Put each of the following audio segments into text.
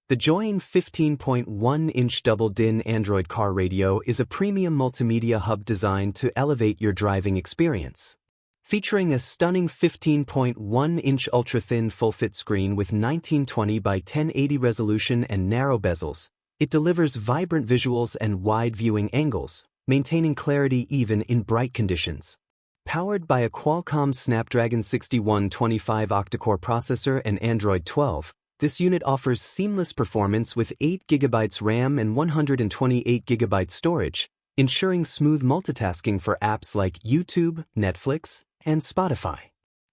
The JOYING 15.1-inch double-DIN Android car radio is a premium multimedia hub designed to elevate your driving experience. Featuring a stunning 15.1-inch ultra-thin full-fit screen with 1920 by 1080 resolution and narrow bezels, it delivers vibrant visuals and wide viewing angles, maintaining clarity even in bright conditions. Powered by a Qualcomm Snapdragon 6125 octa-core processor and Android 12, this unit offers seamless performance with 8GB RAM and 128GB storage, ensuring smooth multitasking for apps like YouTube, Netflix, and Spotify.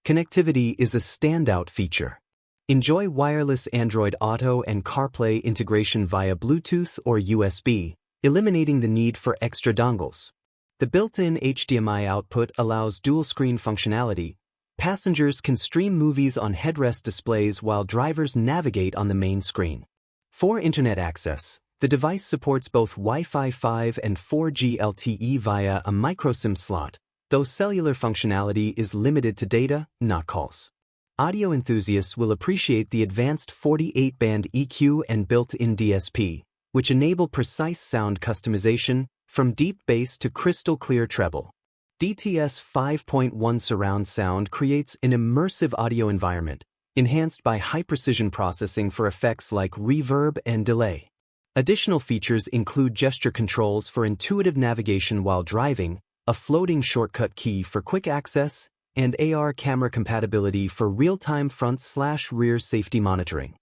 Connectivity is a standout feature. Enjoy wireless Android Auto and CarPlay integration via Bluetooth or USB, eliminating the need for extra dongles. The built-in HDMI output allows dual-screen functionality. Passengers can stream movies on headrest displays while drivers navigate on the main screen. For internet access, the device supports both Wi-Fi 5 and 4G LTE via a microSIM slot, though cellular functionality is limited to data, not calls. Audio enthusiasts will appreciate the advanced 48-band EQ and built-in DSP, which enable precise sound customization, from deep bass to crystal-clear treble. DTS 5.1 surround sound creates an immersive audio environment, enhanced by high-precision processing for effects like reverb and delay. Additional features include gesture controls for intuitive navigation while driving, a floating shortcut key for quick access, and AR camera compatibility for real-time front/rear safety monitoring.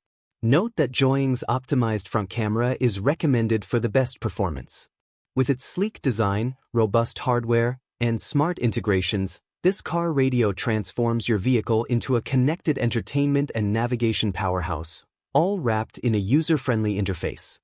Note that JOYING's optimized front camera is recommended for the best performance. With its sleek design, robust hardware, and smart integrations, this car radio transforms your vehicle into a connected entertainment and navigation powerhouse, all wrapped in a user-friendly interface.